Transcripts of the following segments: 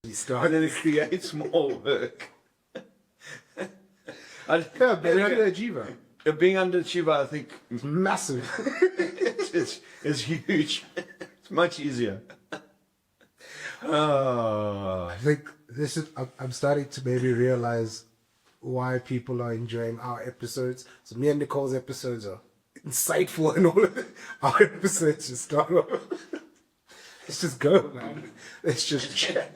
And then it creates more work. Being underachiever. Being underachiever, I think, It's massive. is huge. It's much easier. I think I'm starting to maybe realize why people are enjoying our episodes. So me and Nicole's episodes are insightful, and all of our episodes just start off. Let's just go, man. Let's just chat.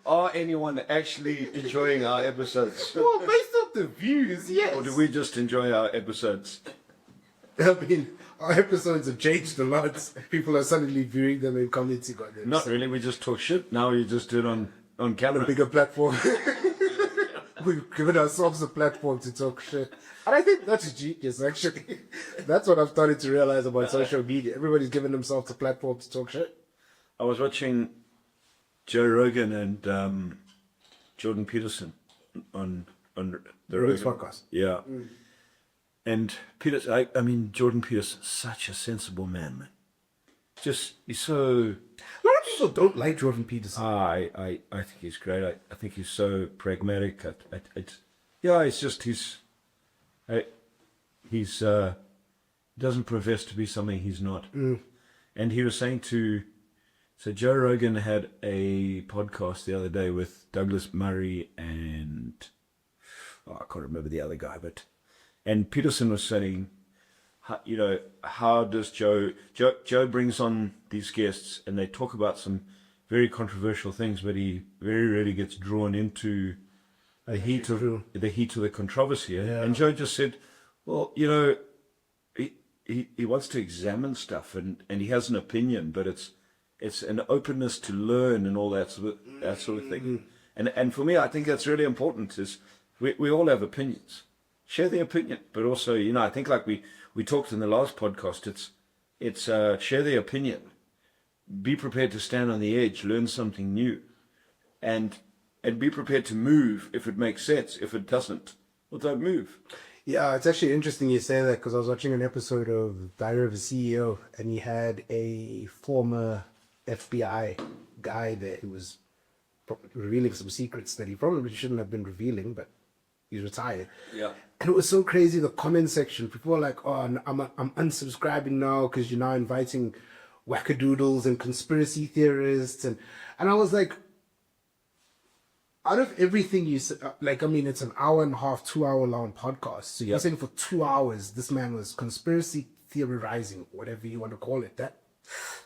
Are anyone actually enjoying our episodes? Well, based off the views, yes. Or do we just enjoy our episodes? I mean, our episodes have changed a lot. People are suddenly viewing them and commenting on them. Not really, we just talk shit. Now we just do it on camera. A bigger platform. We've given ourselves a platform to talk shit. And I think that's genius, actually. That's what I've started to realize about social media. Everybody's giving themselves a platform to talk shit. I was watching Joe Rogan and Jordan Peterson on the Rogan's Rogan podcast. Yeah. And I mean, Jordan Peterson, such a sensible man. Just, he's so... A lot of people don't like Jordan Peterson. I think he's great. I think he's so pragmatic. It's just he doesn't profess to be something he's not. And he was saying so Joe Rogan had a podcast the other day with Douglas Murray and I can't remember the other guy, and Peterson was saying, how does Joe brings on these guests and they talk about some very controversial things, but he very rarely gets drawn into the heat of the controversy. Yeah. And Joe just said, well, he wants to examine stuff and he has an opinion, but it's an openness to learn and all that sort of thing. And for me, I think that's really important. Is we all have opinions. Share the opinion, but also, I think like we talked in the last podcast, it's share the opinion. Be prepared to stand on the edge, learn something new, and be prepared to move if it makes sense. If it doesn't, well, don't move. Yeah, it's actually interesting you say that, because I was watching an episode of Diary of a CEO, and he had a former FBI guy there who was revealing some secrets that he probably shouldn't have been revealing, but he's retired. Yeah. And it was so crazy, the comment section. People were like, oh, I'm unsubscribing now because you're now inviting wackadoodles and conspiracy theorists. And I was like, out of everything you said, it's an hour and a half, 2 hour long podcast. So you're saying for 2 hours, this man was conspiracy theorizing, whatever you want to call it.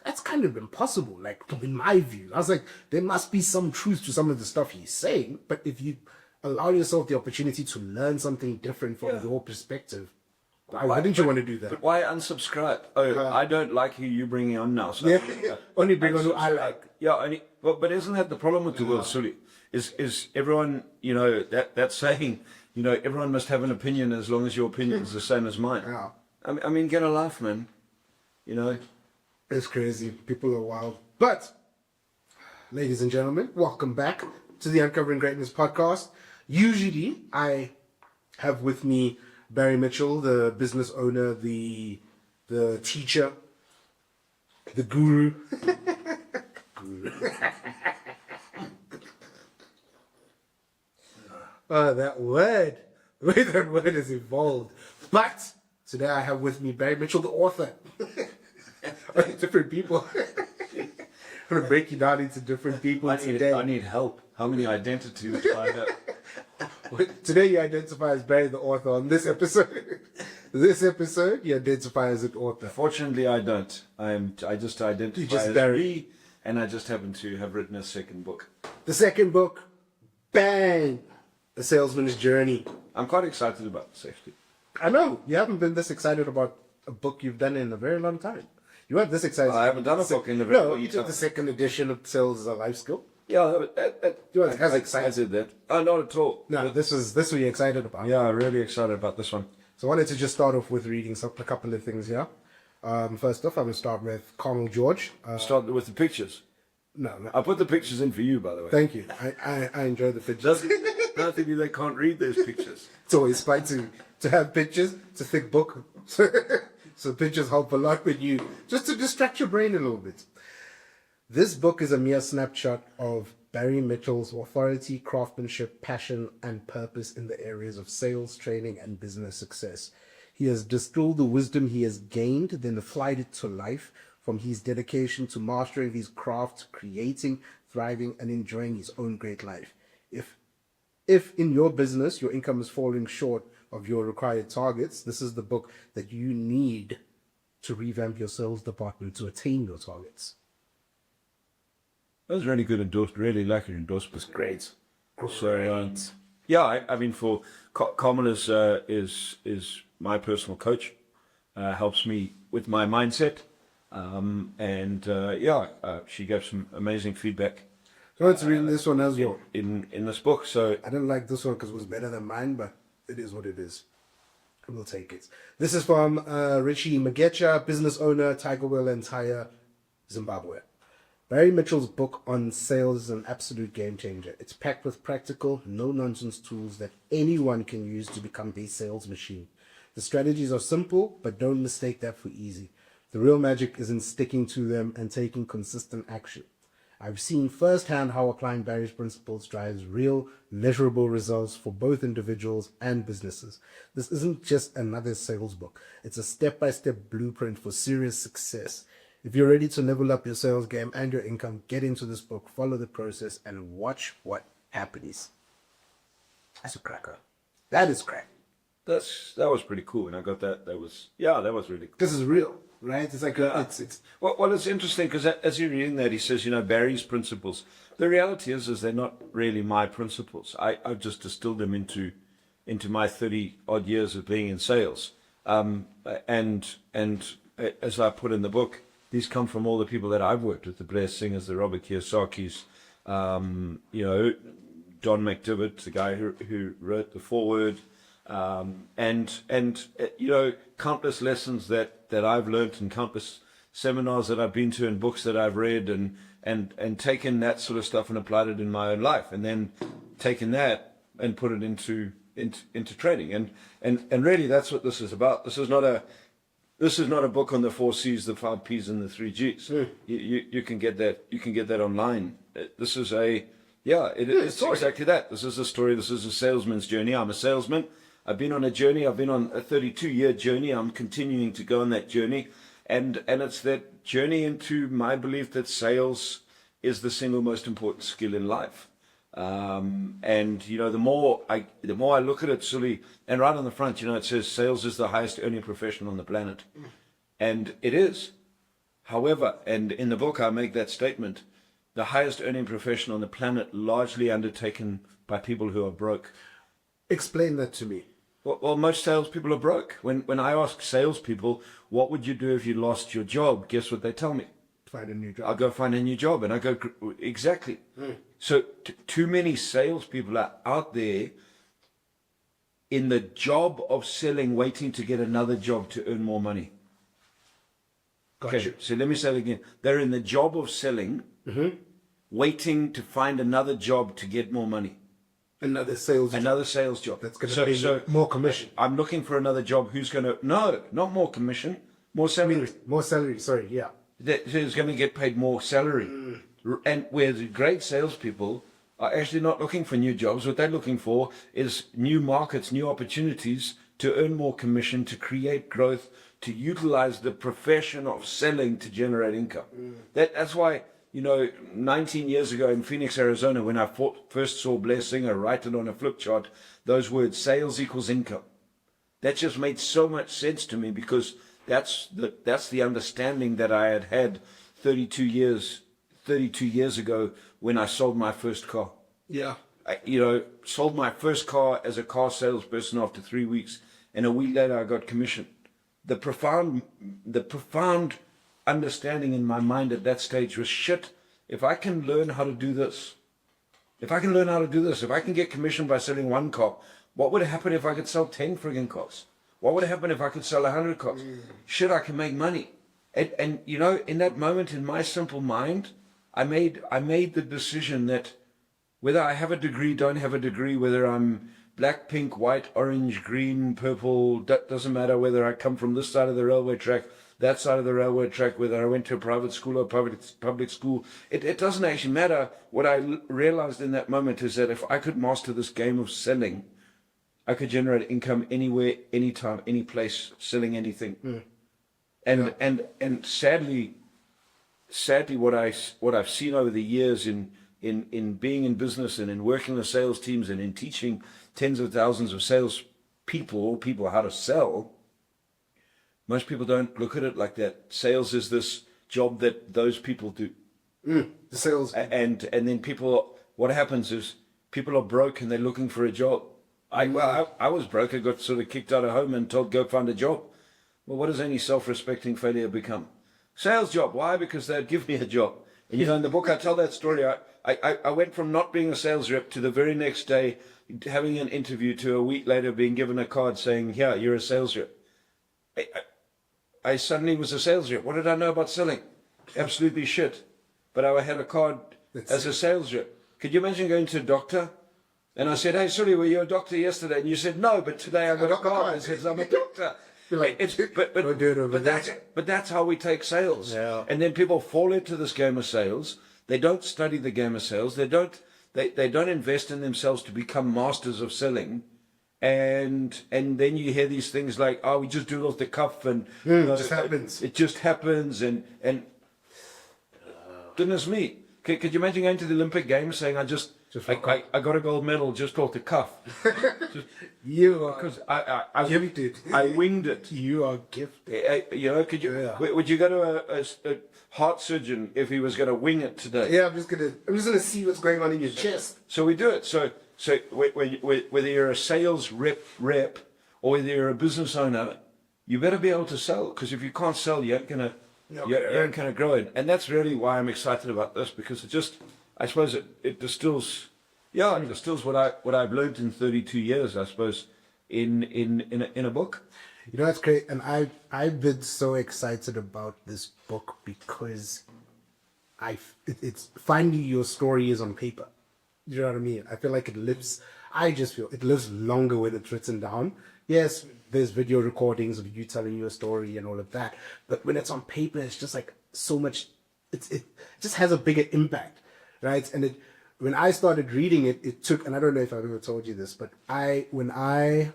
That's kind of impossible, like, in my view. I was like, there must be some truth to some of the stuff he's saying, but if you allow yourself the opportunity to learn something different from your perspective, why didn't you want to do that? But why unsubscribe? I don't like who you're bringing on now. So only bring on who I like. Yeah, but isn't that the problem with the world, Sully? Is everyone, that saying, everyone must have an opinion as long as your opinion is the same as mine. Yeah. I mean, get a laugh, man. It's crazy. People are wild. But, ladies and gentlemen, welcome back to the Uncovering Greatness podcast. Usually, I have with me Barry Mitchell, the business owner, the teacher, the guru. Oh, that word. The way that word has evolved. But today I have with me Barry Mitchell, the author. Different people. I'm going to break you down into different people today. I need help. How many identities do I have? Today you identify as Barry, the author. On this episode, you identify as an author. Fortunately, I don't. I just identify as Barry. me, and I just happen to have written a second book. The second book, bang! The Salesman's Journey. I'm quite excited about this, actually. I know. You haven't been this excited about a book you've done in a very long time. You weren't this excited. I haven't done a book in a very long time. No, you did the second edition of Sales as a Life Skill. Yeah, You weren't as excited. I did that. Oh, not at all. No, this was what you're excited about. Yeah, I'm really excited about this one. So I wanted to just start off with reading a couple of things here. First off, I'm going to start with Carmel George. Start with the pictures. No. I put the pictures in for you, by the way. Thank you. I enjoy the pictures. Nothing they can't read those pictures. It's always fun to have pictures. It's a thick book. So pictures help a lot just to distract your brain a little bit. This book is a mere snapshot of Barry Mitchell's authority, craftsmanship, passion, and purpose in the areas of sales, training, and business success. He has distilled the wisdom he has gained, then applied it to life, from his dedication to mastering his craft, to creating, thriving, and enjoying his own great life. If in your business your income is falling short of your required targets, this is the book that you need to revamp your sales department to attain your targets. That was really good endorsement. Really like your endorsement. Was great. So yeah, I mean, for Carmel is my personal coach. Helps me with my mindset, she gave some amazing feedback. So it's reading this one as well. In this book. So I didn't like this one because it was better than mine, but it is what it is. We'll take it. This is from Richie Magecha, business owner, Tiger Wheel and Tire, Zimbabwe. Barry Mitchell's book on sales is an absolute game changer. It's packed with practical, no-nonsense tools that anyone can use to become a sales machine. The strategies are simple, but don't mistake that for easy. The real magic is in sticking to them and taking consistent action. I've seen firsthand how applying Barry's principles drives real, measurable results for both individuals and businesses. This isn't just another sales book. It's a step-by-step blueprint for serious success. If you're ready to level up your sales game and your income, get into this book, follow the process, and watch what happens. That's a cracker. That is crack. that was pretty cool. And I got that. That was really cool. This is real, right? It's like it's. Well, it's interesting because as you're reading that, he says, Barry's principles. The reality is they're not really my principles. I've just distilled them into my 30 odd years of being in sales. And as I put in the book, these come from all the people that I've worked with, the Blair Singers, the Robert Kiyosaki's, Don McDivitt, the guy who wrote the foreword, countless lessons that I've learned and countless seminars that I've been to and books that I've read and taken that sort of stuff and applied it in my own life, and then taken that and put it into trading. And really that's what this is about. This is not a book on the 4 C's, the 5 P's, and the 3 G's. You can get that. You can get that online. This is it's exactly that. This is a story. This is a salesman's journey. I'm a salesman. I've been on a journey. I've been on a 32-year journey. I'm continuing to go on that journey, and it's that journey into my belief that sales is the single most important skill in life. The more I look at it, Sully, and right on the front, it says sales is the highest earning profession on the planet. And it is. However, and in the book I make that statement, the highest earning profession on the planet largely undertaken by people who are broke. Explain that to me. Well, most salespeople are broke. When I ask salespeople, what would you do if you lost your job? Guess what they tell me? Find a new job. I'll go find a new job. And I go, exactly. So too many salespeople are out there in the job of selling, waiting to get another job to earn more money. Gotcha. So let me say it again. They're in the job of selling, waiting to find another job to get more money. Another sales job. That's going to pay you more commission. I'm looking for another job. Who's going to... No, not more commission. More salary. More salary, sorry, yeah. Who's going to get paid more salary. And where the great salespeople are actually not looking for new jobs. What they're looking for is new markets, new opportunities to earn more commission, to create growth, to utilize the profession of selling to generate income. That's why, 19 years ago in Phoenix, Arizona, when I first saw Blair Singer write it on a flip chart, those words, sales equals income. That just made so much sense to me, because that's the understanding that I had 32 years ago when I sold my first car. Yeah. I sold my first car as a car salesperson after 3 weeks, and a week later I got commission. The profound understanding in my mind at that stage was, shit, if I can learn how to do this, if I can get commission by selling one car, what would happen if I could sell 10 friggin' cars? What would happen if I could sell 100 cars? Shit, I can make money. And in that moment, in my simple mind, I made the decision that whether I have a degree, don't have a degree, whether I'm black, pink, white, orange, green, purple, that doesn't matter, whether I come from this side of the railway track, that side of the railway track, whether I went to a private school or public school. It doesn't actually matter. What I realized in that moment is that if I could master this game of selling, I could generate income anywhere, anytime, any place, selling anything. And sadly, what I've seen over the years in being in business and in working with sales teams and in teaching tens of thousands of sales people how to sell, most people don't look at it like that. Sales is this job that those people do. The sales. And then what happens is people are broke and they're looking for a job. I was broke. I got sort of kicked out of home and told, go find a job. Well, what does any self-respecting failure become? Sales job. Why? Because they'd give me a job. And in the book I tell that story. I went from not being a sales rep to the very next day having an interview to a week later being given a card saying, here, you're a sales rep. I suddenly was a sales rep. What did I know about selling? Absolutely shit. But I had a card as a sales rep. Could you imagine going to a doctor? And I said, hey, sorry, were you a doctor yesterday? And you said, no, but today I got a card that says I'm a doctor. But that's how we take sales. Yeah. And then people fall into this game of sales. They don't study the game of sales. They don't invest in themselves to become masters of selling. And then you hear these things like, oh, we just do it off the cuff, and it just happens. It just happens, and goodness me, could you imagine going to the Olympic Games saying, I got a gold medal just off the cuff? Because I gifted. I winged it. You are gifted. Could you? Yeah. Would you go to a heart surgeon if he was going to wing it today? Yeah, I'm just gonna see what's going on in your chest. So we do it. So whether you're a sales rep or whether you're a business owner, you better be able to sell, because if you can't sell, you ain't gonna grow it. And that's really why I'm excited about this, because I suppose it distills what I've learned in 32 years, I suppose, in a book. You know, that's great. And I've been so excited about this book because it's finally your story is on paper. You know what I mean? I feel like I just feel it lives longer when it's written down. Yes, there's video recordings of you telling your story and all of that. But when it's on paper, it's just like so much, it just has a bigger impact, right? And when I started reading it, it took, and I don't know if I've ever told you this, but when I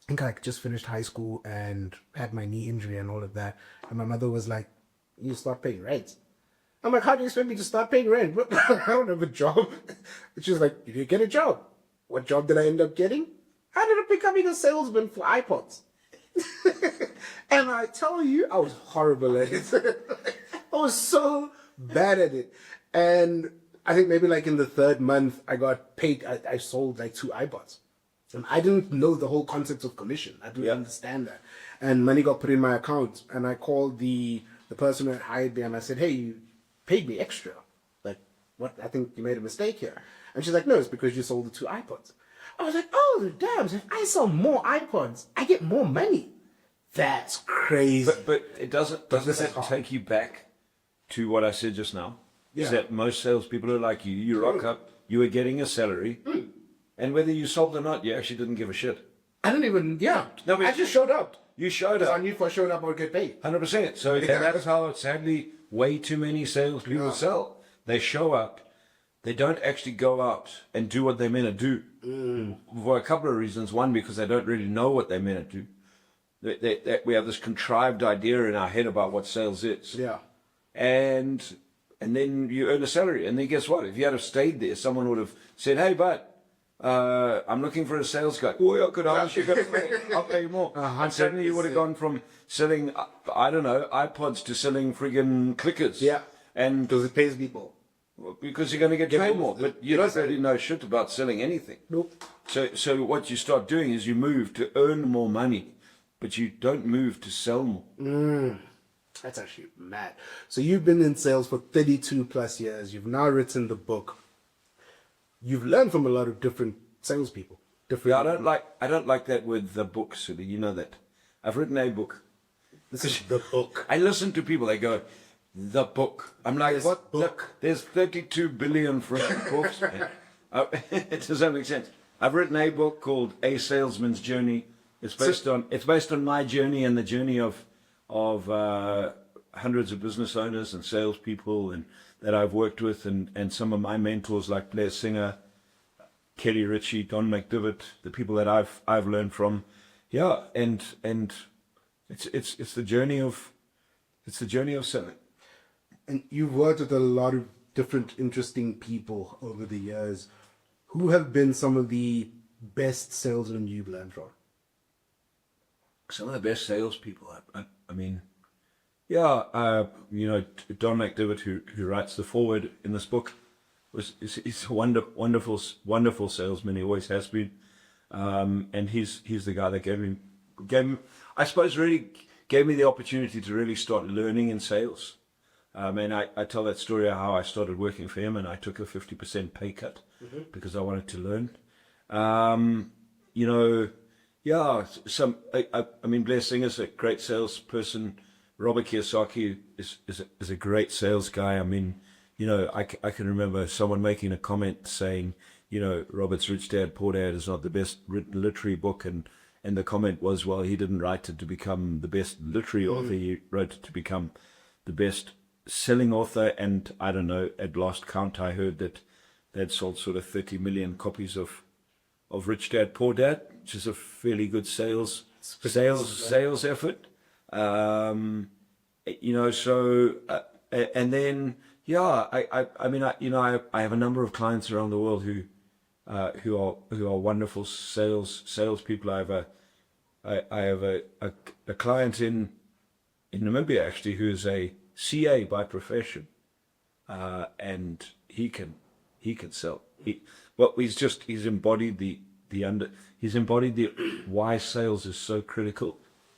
think I just finished high school and had my knee injury and all of that, and my mother was like, you start paying rent. I'm like, how do you expect me to start paying rent? I don't have a job. She was like, you get a job. What job did I end up getting? I ended up becoming a salesman for iPods. And I tell you, I was horrible at it. I was so bad at it. And I think maybe like in the third month, I got paid. I sold like 2 iPods. And I didn't know the whole concept of commission. I didn't understand that. And money got put in my account. And I called the person who had hired me and I said, hey, you paid me extra. Like, what? I think you made a mistake here. And she's like, no, it's because you sold the 2 iPods. I was like, oh, damn, so if I sell more iPods, I get more money. That's crazy. But it doesn't that take you back to what I said just now? Yeah. Is that most salespeople are like you. You rock up, you were getting a salary, and whether you sold or not, you actually didn't give a shit. I didn't even, No, I just showed up. You showed up. I knew if I showed up, I would get paid. 100%. So that's how, sadly, way too many salespeople sell. They show up. They don't actually go out and do what they're meant to do for a couple of reasons. One, because they don't really know what they're meant to do. We have this contrived idea in our head about what sales is. Yeah. And then you earn a salary. And then guess what? If you had have stayed there, someone would have said, hey, bud, I'm looking for a sales guy. Oh, I could ask you. I'll pay you more. And suddenly you would have gone from selling, I don't know, iPods to selling friggin' clickers. Yeah. And because it pays people. Because you're going to get paid more. But you don't really know shit about selling anything. Nope. So what you start doing is you move to earn more money, but you don't move to sell more. That's actually mad. So you've been in sales for 32 plus years. You've now written the book. You've learned from a lot of different salespeople. Yeah, I don't like that word, the book, Sully. You know that. I've written a book. This is the book. I listen to people, they go, the book. I'm like, what book? Look, there's 32 billion freaking books. It doesn't make sense. I've written a book called A Salesman's Journey. It's based on my journey and the journey of of hundreds of business owners and salespeople and that I've worked with, and some of my mentors like Blair Singer, Kelly Ritchie, Don McDivitt, the people that I've learned from. Yeah, and it's the journey of selling. And you've worked with a lot of different interesting people over the years. Who have been some of the best salesmen you've learned from? Some of the best salespeople. I mean, yeah, Don McDivitt, who writes the foreword in this book, he's a wonderful salesman. He always has been, and he's the guy that gave me, I suppose, really gave me the opportunity to really start learning in sales. And I tell that story of how I started working for him, and I took a 50% pay cut because I wanted to learn. Yeah, I mean, Blair Singer's a great salesperson. Robert Kiyosaki is a great sales guy. I mean, I can remember someone making a comment saying, Robert's Rich Dad, Poor Dad is not the best written literary book, and the comment was, well, he didn't write it to become the best literary author. He wrote it to become the best selling author. And I don't know, at last count, I heard that they'd sold sort of 30 million copies of Rich Dad, Poor Dad, which is a fairly good sales effort. And then, yeah, I have a number of clients around the world who are wonderful salespeople. I have a client in Namibia actually who is a CA by profession, and he can sell. He's embodied he's embodied the why sales is so critical,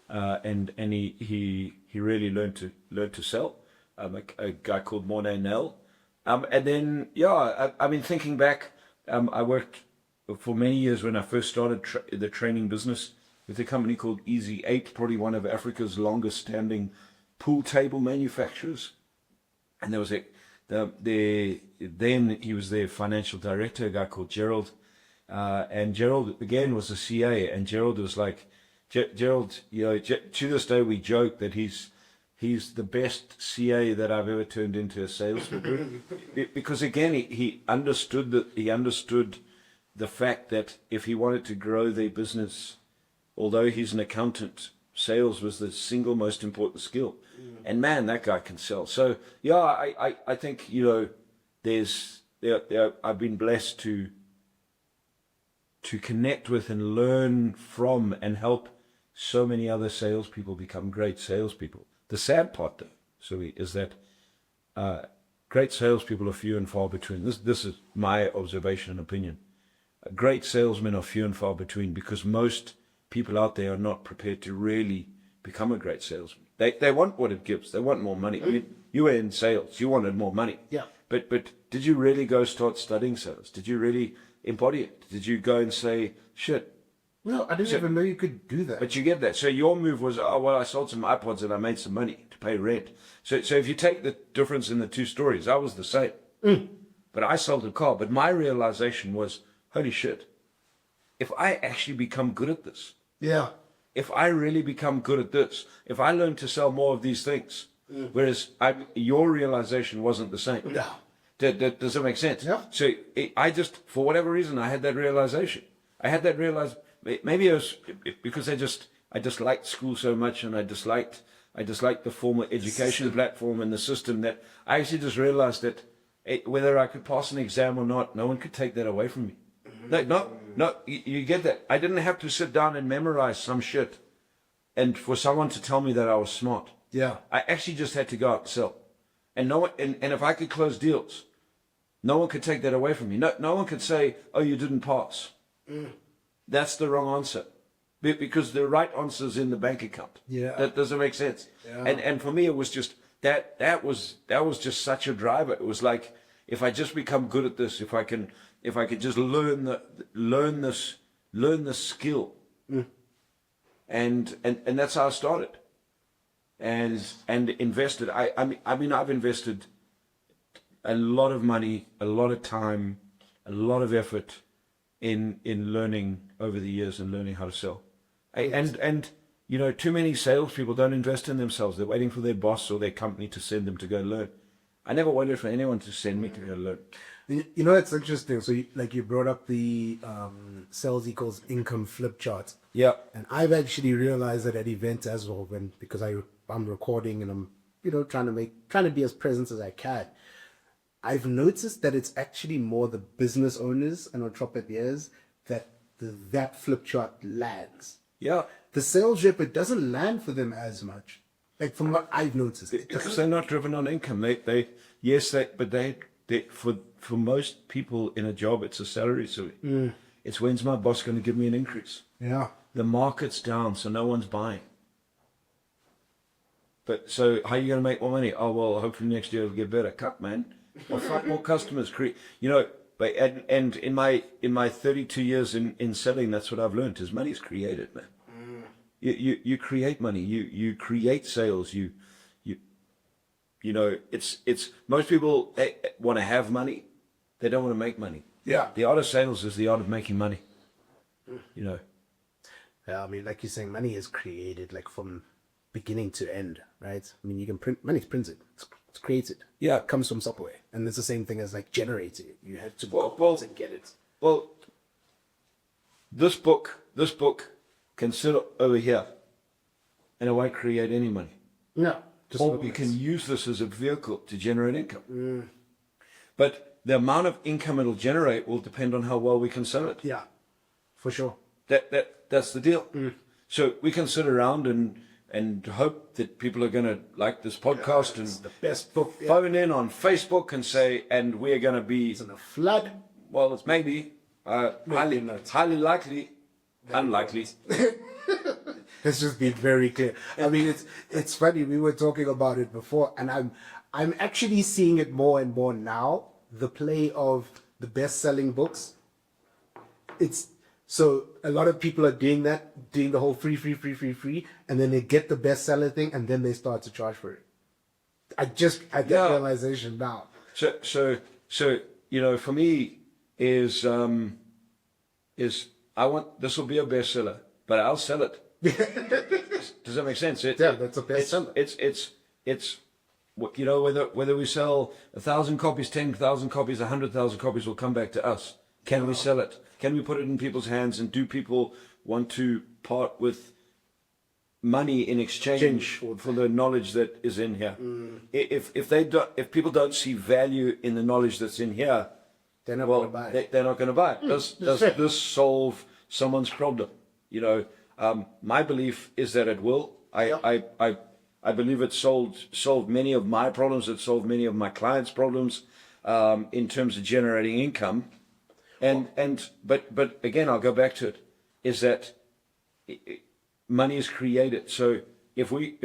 and he really learned to sell. A guy called Mornay Nell, and then I mean, thinking back, I worked for many years when I first started the training business with a company called Easy 8, probably one of Africa's longest standing pool table manufacturers, and there was then he was their financial director, a guy called Gerald, and Gerald again was a CA, and Gerald was like, Gerald, to this day we joke that he's the best CA that I've ever turned into a salesman, because again he understood the fact that if he wanted to grow their business, although he's an accountant, sales was the single most important skill. And man, that guy can sell. So yeah, I think I've been blessed to connect with and learn from and help so many other salespeople become great salespeople. The sad part, though, is that great salespeople are few and far between. This is my observation and opinion. Great salesmen are few and far between because most people out there are not prepared to really become a great salesman. They want what it gives. They want more money. I mean, you were in sales. You wanted more money. Yeah. But did you really go start studying sales? Did you really embody it? Did you go and say, shit? Well, I didn't even know you could do that. But you get that. So your move was, I sold some iPods and I made some money to pay rent. So if you take the difference in the two stories, I was the same. But I sold a car. But my realization was, holy shit, if I actually become good at this. Yeah. If I really become good at this, if I learn to sell more of these things, whereas your realization wasn't the same. No. Does that make sense? Yeah. So I just, for whatever reason, I had that realization. Maybe it was because I just liked school so much, and I disliked the formal education platform and the system, that I actually just realized that whether I could pass an exam or not, no one could take that away from me. No, you get that. I didn't have to sit down and memorize some shit and for someone to tell me that I was smart. Yeah. I actually just had to go out and sell. And and if I could close deals, no one could take that away from me. No one could say, oh, you didn't pass. That's the wrong answer. Because the right answer is in the bank account. Yeah. That doesn't make sense. Yeah. And for me, it was just that was just such a driver. It was like, if I just become good at this, if I could just learn this skill, and that's how I started, and invested. I mean I've invested a lot of money, a lot of time, a lot of effort in learning over the years and learning how to sell. And You know, too many salespeople don't invest in themselves. They're waiting for their boss or their company to send them to go learn. I never waited for anyone to send me to go learn. You know, it's interesting. So, you brought up the sales equals income flip chart. Yeah. And I've actually realized that at events as well, because I'm recording and I'm, trying to be as present as I can. I've noticed that it's actually more the business owners and entrepreneurs that flip chart lands. Yeah. The sales rep, it doesn't land for them as much. Like from what I've noticed. Because they're not driven on income. For most people in a job, it's a salary. So it's when's my boss going to give me an increase? Yeah. The market's down, so no one's buying. But so how are you going to make more money? Oh, well, hopefully next year it'll get better. Cut, man. Or find more customers. But and in my 32 years in selling, that's what I've learned is money's created, man. You create money. You create sales. It's most people want to have money. They don't want to make money. Yeah. The art of sales is the art of making money. Yeah, I mean, like you're saying, money is created like from beginning to end, right? I mean, you can print money's printed. It's created. Yeah. It comes from somewhere. And it's the same thing as like generating it. You have to go Well, and get it. Well, this book can sit over here and it won't create any money. No. Or we can use this as a vehicle to generate income. But the amount of income it'll generate will depend on how well we can sell it. Yeah, for sure. That's the deal. So we can sit around and hope that people are going to like this podcast and the best book. Phone in on Facebook and say, and we're going to be It's in a flood. Well, it's maybe highly likely, unlikely. Let's just be very clear. I mean, it's funny. We were talking about it before, and I'm actually seeing it more and more now. The play of the best-selling books. So a lot of people are doing the whole free, and then they get the bestseller thing, and then they start to charge for it. I just had that realization now. So for me is I want this will be a bestseller, but I'll sell it. Does that make sense? That's a bestseller. It's whether we sell 1,000 copies, 10,000 copies, 100,000 copies will come back to us. Can we sell it? Can we put it in people's hands? And do people want to part with money in exchange for the knowledge that is in here? If people don't see value in the knowledge that's in here, they're not going to buy it. They're not going to buy it. Does this solve someone's problem? My belief is that it will. I believe it solved many of my problems. It solved many of my clients' problems in terms of generating income. But again, I'll go back to it. Is that money is created? So if we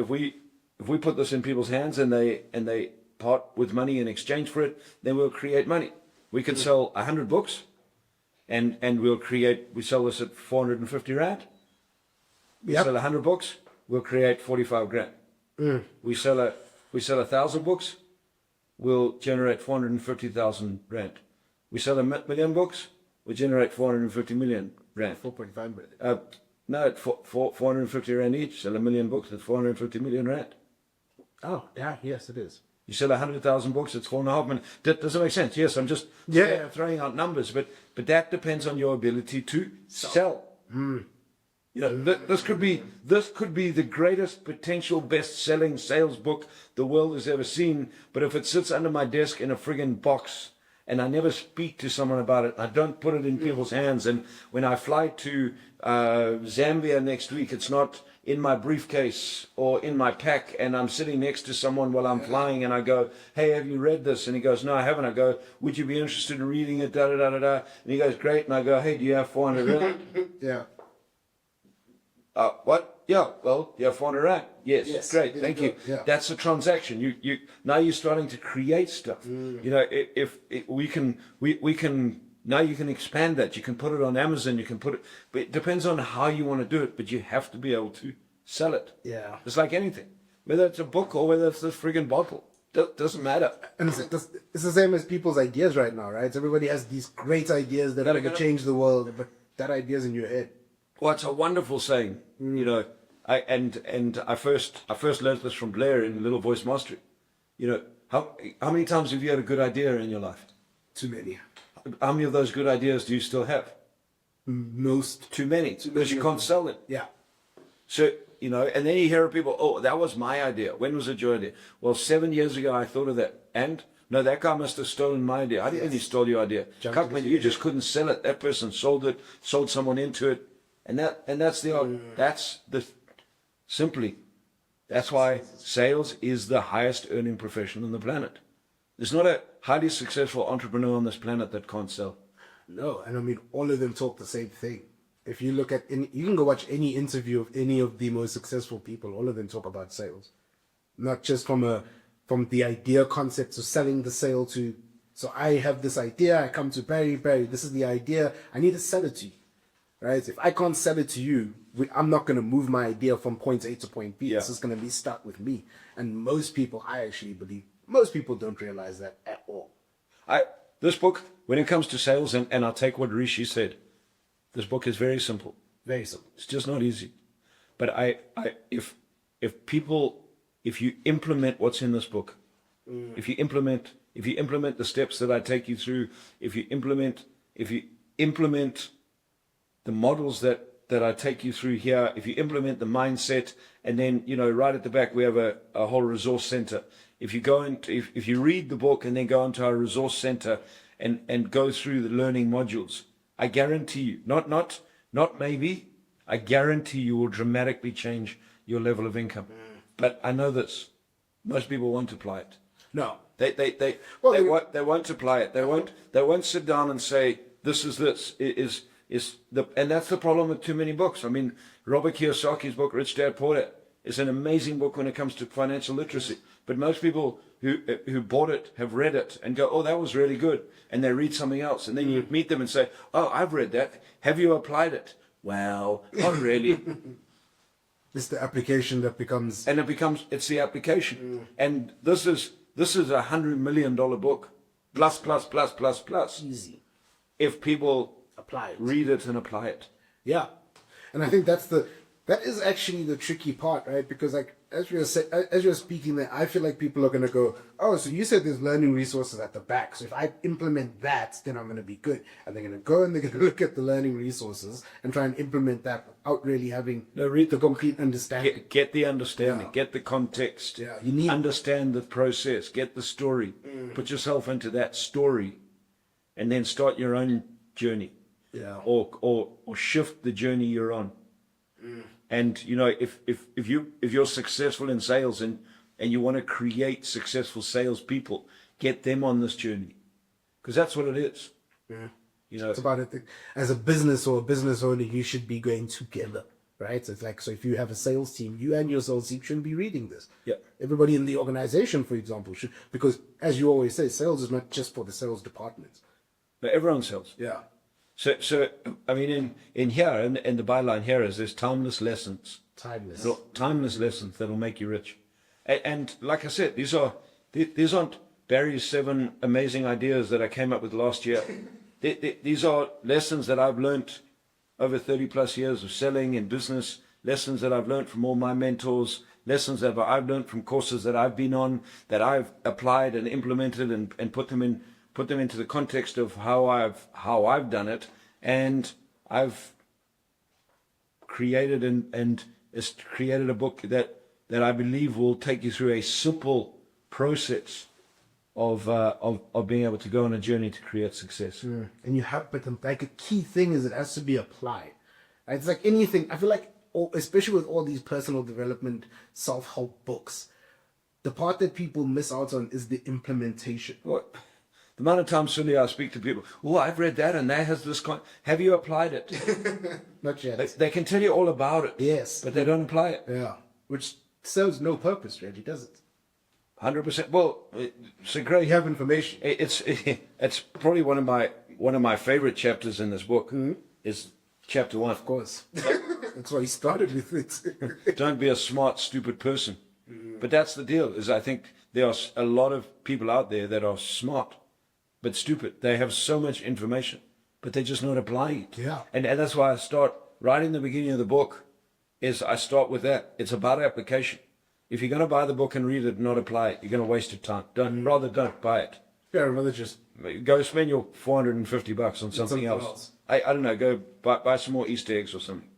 put this in people's hands and they part with money in exchange for it, then we'll create money. We can sell 100 books, and we sell this at 450 rand. We sell 100 books, we'll create 45 grand. We sell 1,000 books, we'll generate 450,000 rand. We sell 1,000,000 books, we generate 450 million rand. 4.5 million. No, at 450 rand each. Sell 1,000,000 books, that's 450 million rand. Oh, yeah, yes, it is. You sell 100,000 books, it's 4.5 million. Does that make sense? Yes, I'm just throwing out numbers, but that depends on your ability to sell. This could be the greatest potential best-selling sales book the world has ever seen, but if it sits under my desk in a friggin' box and I never speak to someone about it, I don't put it in people's hands, and when I fly to Zambia next week, it's not in my briefcase or in my pack, and I'm sitting next to someone while I'm flying, and I go, hey, have you read this? And he goes, no, I haven't. I go, would you be interested in reading it? And he goes, great. And I go, hey, do you have 400 rand? Yeah. What? Yeah. Well, you have 400 rand. Yes. Great. Thank you. Yeah. That's a transaction. You now you're starting to create stuff. If we can. Now you can expand that. You can put it on Amazon. You can put it, but it depends on how you want to do it. But you have to be able to sell it. Yeah. It's like anything, whether it's a book or whether it's this friggin' bottle. Doesn't matter. And it's the same as people's ideas right now, right? Everybody has these great ideas that are going to change the world, but that idea's in your head. Well, it's a wonderful saying. I first learned this from Blair in Little Voice Mastery. You know, how many times have you had a good idea in your life? Too many. How many of those good ideas do you still have? Most. Too many, because you can't sell them. Yeah. So, you know, and then you hear people, oh, that was my idea. When was it your idea? Well, 7 years ago I thought of that. And no, that guy must have stolen my idea. I didn't think he stole your idea. You just couldn't sell it. That person sold it, sold someone into it. And that's simply, that's why sales is the highest earning profession on the planet. There's not a highly successful entrepreneur on this planet that can't sell. No, and I mean, all of them talk the same thing. If you look at you can go watch any interview of any of the most successful people. All of them talk about sales, not just from the idea concept of selling the sale to. So I have this idea. I come to Barry. This is the idea. I need to sell it to you, right? If I can't sell it to you, I'm not going to move my idea from point A to point B. Yeah. It's just going to be stuck with me. And most people, I actually believe, most people don't realize that at all. This book, when it comes to sales, and I'll take what Rishi said, this book is very simple. Very simple. It's just not easy. But if you implement what's in this book, if you implement the steps that I take you through, if you implement the models that I take you through here, if you implement the mindset, and then, you know, right at the back we have a whole resource center. If you go into, if you read the book and then go into our resource center and go through the learning modules, I guarantee you, not maybe, I guarantee you will dramatically change your level of income. But I know this, most people won't apply it. No. They won't apply it. They won't sit down and say, and that's the problem with too many books. I mean, Robert Kiyosaki's book, Rich Dad Poor Dad, is an amazing book when it comes to financial literacy. But most people who bought it have read it and go, oh, that was really good. And they read something else. And then you meet them and say, oh, I've read that. Have you applied it? Well, not really. It's the application that becomes... And it's the application. And this is $100 million book. Plus. Easy. If people apply it. Read it and apply it. Yeah. And I think that is actually the tricky part, right? Because like as you're speaking there, I feel like people are going to go, oh, so you said there's learning resources at the back. So if I implement that, then I'm going to be good. And they're going to go and they're going to look at the learning resources and try and implement that without really having read the complete understanding. Get the understanding. Yeah. Get the context. Yeah, you need understand the process. Get the story. Put yourself into that story, and then start your own journey. Yeah. Or shift the journey you're on. And you know, if you're successful in sales and you want to create successful salespeople, get them on this journey, because that's what it is. Yeah. You know, it's about it. As a business or a business owner, you should be going together, right? So it's like, so if you have a sales team, you and your sales team shouldn't be reading this. Yeah. Everybody in the organization, for example, should, because as you always say, sales is not just for the sales department. But everyone sells. Yeah. So I mean, in here, in the byline here is there's timeless lessons. Timeless lessons that'll make you rich. And like I said, these aren't Barry's 7 amazing ideas that I came up with last year. These are lessons that I've learned over 30 plus years of selling and business, lessons that I've learned from all my mentors, lessons that I've learned from courses that I've been on, that I've applied and implemented and put them into the context of how I've done it, and I've created and created a book that I believe will take you through a simple process of being able to go on a journey to create success. And you have, but like a key thing is it has to be applied. It's like anything. I feel like, especially with all these personal development, self-help books, the part that people miss out on is the implementation. What? The amount of times, Sully, I speak to people, oh, I've read that and that has this kind. Have you applied it? Not yet. They can tell you all about it. Yes. But they don't apply it. Yeah. Which serves no purpose, really, does it? 100%. Well, it's a great. You have information. It's probably one of my favorite chapters in this book. Is chapter 1. Of course. That's why he started with it. Don't be a smart, stupid person. But that's the deal. Is I think there are a lot of people out there that are smart but stupid. They have so much information, but they're just not applying it. Yeah. And that's why I start right in the beginning of the book. is I start with that. It's about application. If you're going to buy the book and read it and not apply it, you're going to waste your time. Don't buy it. Yeah, rather just Go spend your $450 on something else. I don't know. Go buy some more Easter eggs or something.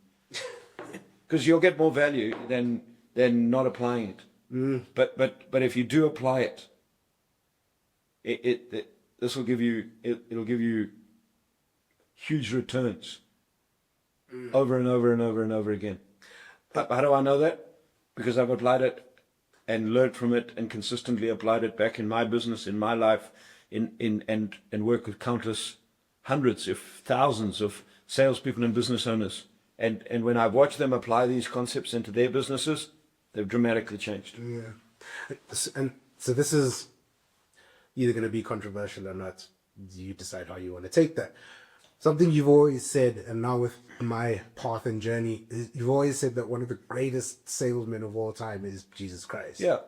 Because you'll get more value than not applying it. But if you do apply it, this will give you it'll give you huge returns over and over and over and over again. How do I know that? Because I've applied it and learned from it and consistently applied it back in my business, in my life, and work with countless hundreds, if thousands of salespeople and business owners. And when I watch them apply these concepts into their businesses, they've dramatically changed. Yeah. And so this is either going to be controversial or not. You decide how you want to take that. Something you've always said, and now with my path and journey, you've always said that one of the greatest salesmen of all time is Jesus Christ. Yeah.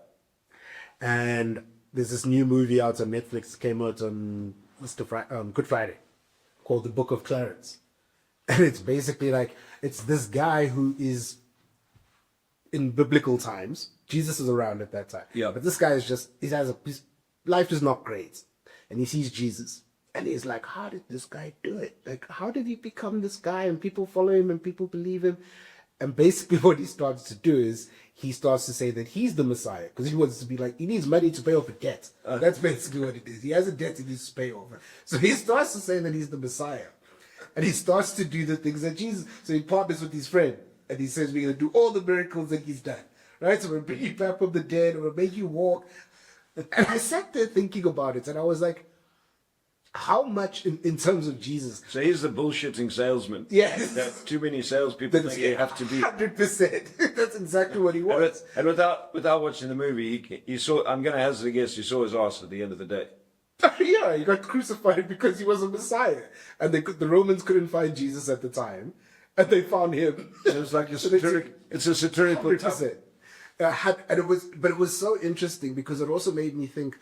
And there's this new movie out on Netflix, came out on Good Friday, called The Book of Clarence. And it's basically like, it's this guy who is in biblical times. Jesus is around at that time. Yeah. But this guy is just, his life is not great. And he sees Jesus. And he's like, how did this guy do it? Like, how did he become this guy? And people follow him and people believe him. And basically what he starts to do is he starts to say that he's the Messiah. Because he wants to be like, he needs money to pay off a debt. That's basically what it is. He has a debt he needs to pay off. So he starts to say that he's the Messiah. And he starts to do the things that Jesus... So he partners with his friend. And he says, we're going to do all the miracles that he's done. Right? So we'll bring you back from the dead. We'll make you walk. And I sat there thinking about it. And I was like, how much in terms of Jesus? So he's the bullshitting salesman. Yes. That too many salespeople think you have to be. 100%. That's exactly what he was. And without watching the movie, you saw. I'm going to hazard a guess. You saw his ass at the end of the day. Yeah, he got crucified because he was a Messiah, and the Romans couldn't find Jesus at the time, and they found him. So it's like a satiric. It's a satirical. 100%. And it was so interesting because it also made me think.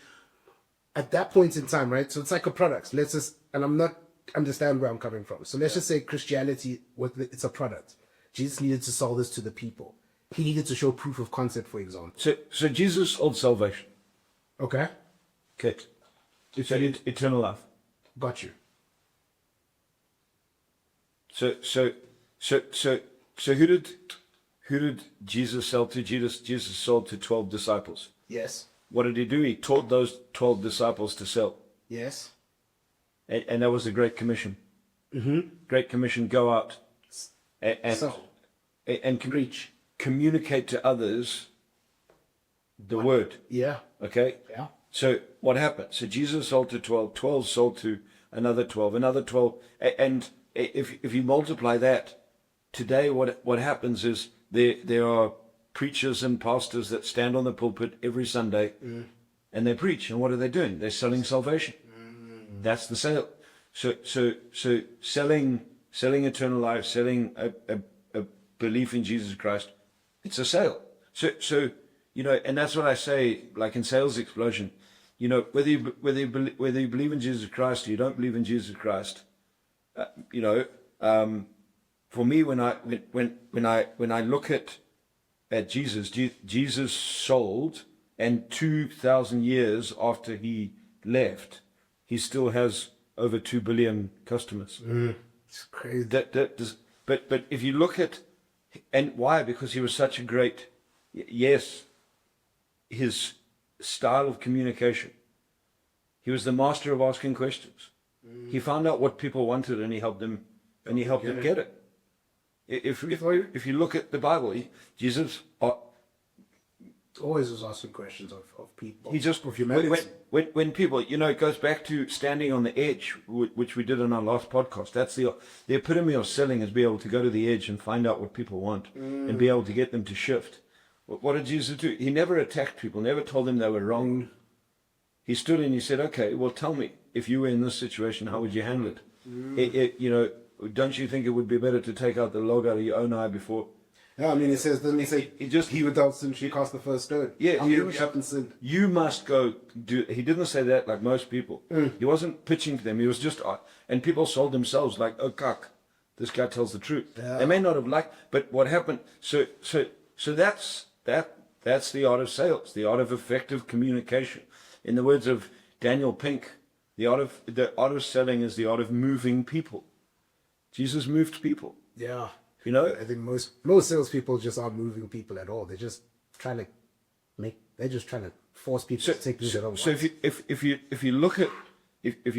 At that point in time, right? So it's like a product. Let's just, and I'm not understand where I'm coming from. So let's just say Christianity, it's a product. Jesus needed to sell this to the people. He needed to show proof of concept, for example. So Jesus sold salvation. Okay. Okay. It's eternal life. Got you. So who did Jesus sell to? Jesus sold to 12 disciples. Yes. What did he do? He taught those 12 disciples to sell. Yes. And that was the Great Commission. Mm-hmm. Great Commission, go out and reach. Communicate to others the word. Yeah. Okay? Yeah. So what happened? So Jesus sold to 12, 12 sold to another 12, another 12. And if you multiply that, today what happens is there are preachers and pastors that stand on the pulpit every Sunday and they preach. And what are they doing? They're selling salvation. That's the sale. So selling eternal life, selling a belief in Jesus Christ, it's a sale. So and that's what I say, like in Sales Explosion, whether you believe in Jesus Christ or you don't believe in Jesus Christ, for me, when I look at Jesus sold, and 2,000 years after he left, he still has over 2 billion customers. It's crazy. But if you look at, and why? Because he was such a great, yes, his style of communication. He was the master of asking questions. He found out what people wanted, and he helped them, get it. If you look at the Bible, Jesus always was asking questions of people. He just of humanity. When people, it goes back to standing on the edge, which we did in our last podcast. That's the epitome of selling, is be able to go to the edge and find out what people want and be able to get them to shift. What did Jesus do? He never attacked people, never told them they were wrong. He stood and he said, "Okay, well, tell me, if you were in this situation, how would you handle it? Don't you think it would be better to take out the log out of your own eye before?" Yeah, I mean, doesn't he say, he without sin should cast the first stone? Yeah, you must go do. He didn't say that like most people. He wasn't pitching to them. He was just, and people sold themselves like, "Oh, cuck, this guy tells the truth. Yeah. They may not have liked, but what happened? So that's the art of sales, the art of effective communication. In the words of Daniel Pink, the art of selling is the art of moving people. Jesus moved people. Yeah. You know, I think most salespeople just aren't moving people at all. They're just trying to force people to take things that don't so want. if you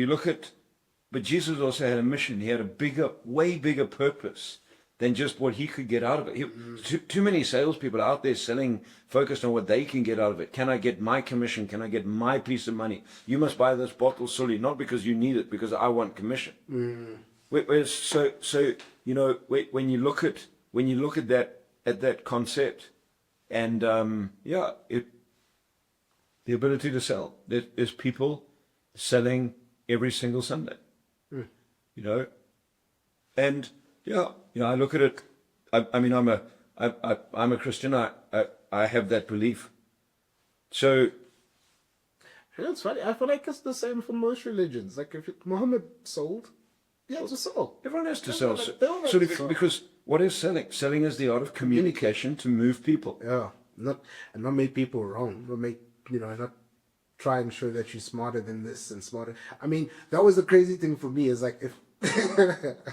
look at, but Jesus also had a mission. He had a way bigger purpose than just what he could get out of it. Too many salespeople are out there selling, focused on what they can get out of it. Can I get my commission? Can I get my piece of money? You must buy this bottle, Sully, not because you need it, because I want commission. So you know, when you look at that concept, and the ability to sell. There's people selling every single Sunday. You know, and I look at it. I mean, I'm a Christian. I have that belief. So It's funny. I feel like it's the same for most religions. Like if Muhammad sold, he had to sell. everyone has to sell. They all have to sell. Because what is selling? Selling is the art of communication to move people. Yeah, not make people wrong. Not try and show that you're smarter than this and smarter. I mean, that was the crazy thing for me. Is like if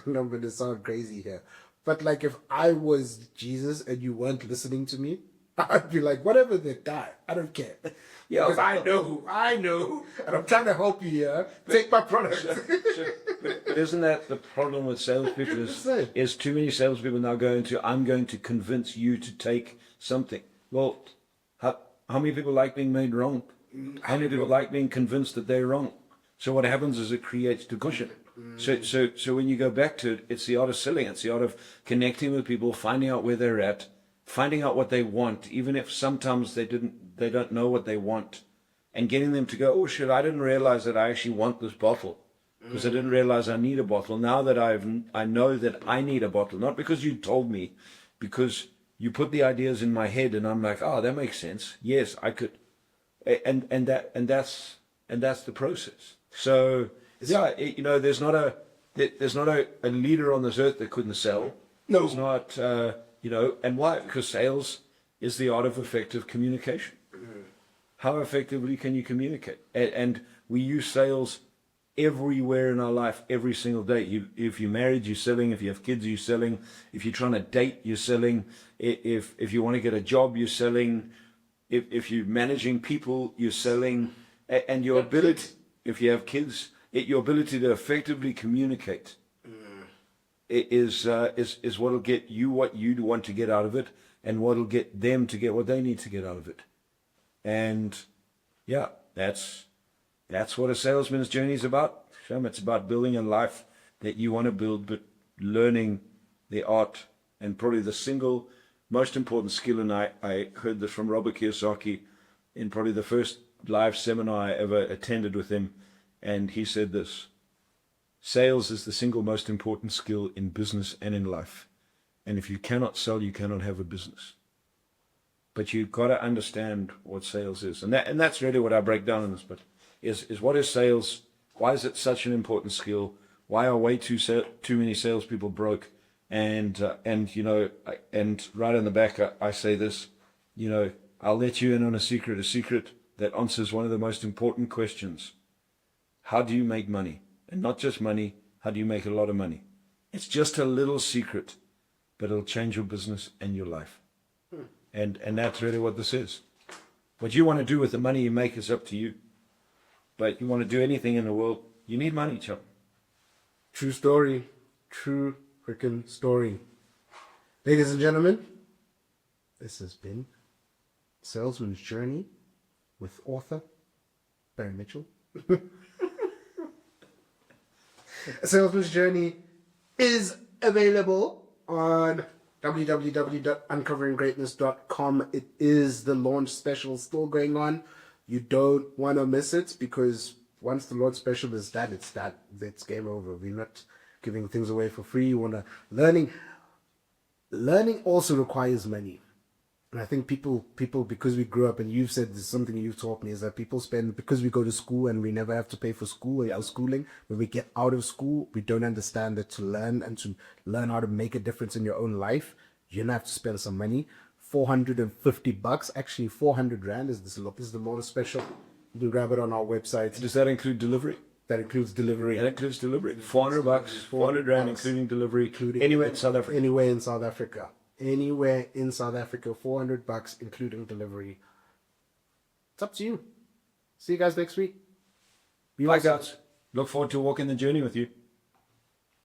I'm going to sound crazy here, but like if I was Jesus and you weren't listening to me, I'd be like, whatever they die, I don't care. Yeah, because I know, and I'm trying to help you here. Take my product. But isn't that the problem with salespeople? Is too many salespeople now going to, I'm going to convince you to take something. Well, how many people like being made wrong? How many people like being convinced that they're wrong? So what happens is it creates division. So when you go back to it, it's the art of selling. It's the art of connecting with people, finding out where they're at, finding out what they want, even if sometimes they don't know what they want, and getting them to go, oh shit, I didn't realize that I actually want this bottle, because I didn't realize I need a bottle. Now that I know that I need a bottle, not because you told me, because you put the ideas in my head, and I'm like, oh, that makes sense. Yes, I could, and that's the process. So yeah, there's not a leader on this earth that couldn't sell. No. It's not. And why? Because sales is the art of effective communication. How effectively can you communicate? And we use sales everywhere in our life, every single day. If you're married, you're selling. If you have kids, you're selling. If you're trying to date, you're selling. If you want to get a job, you're selling. If you're managing people, you're selling. And your ability, if you have kids, your ability to effectively communicate is what will get you what you want to get out of it, and what will get them to get what they need to get out of it. And yeah, that's what a salesman's journey is about. It's about building a life that you want to build, but learning the art, and probably the single most important skill. And I heard this from Robert Kiyosaki in probably the first live seminar I ever attended with him, and he said this: sales is the single most important skill in business and in life. And if you cannot sell, you cannot have a business. But you've got to understand what sales is. And that's really what I break down in this. But is what is sales? Why is it such an important skill? Why are way too many salespeople broke? And right in the back, I say this, I'll let you in on a secret that answers one of the most important questions. How do you make money? And not just money, how do you make a lot of money? It's just a little secret, but it'll change your business and your life. And that's really what this is. What you want to do with the money you make is up to you. But you want to do anything in the world, you need money, chum. True story. True freaking story. Ladies and gentlemen, this has been Salesman's Journey with author Barry Mitchell. A Salesman's Journey is available on www.uncoveringgreatness.com. It is the launch special still going on. You don't want to miss it, because once the launch special is done, it's done. It's game over. We're not giving things away for free. You want to learning also requires money. And I think people, because we grew up, and you've said this is something you've taught me, is that people spend, because we go to school and we never have to pay for school or our schooling, when we get out of school, we don't understand that to learn and to learn how to make a difference in your own life, you're gonna have to spend some money. $450, actually 400 Rand is this. Look, this is the bonus special. You can grab it on our website. Does that include delivery? That includes delivery. That includes delivery. $400, 400 Rand, including delivery, anywhere in South Africa. Anywhere in South Africa. Anywhere in South Africa, $400, including delivery. It's up to you. See you guys next week. Be awesome. Look forward to walking the journey with you.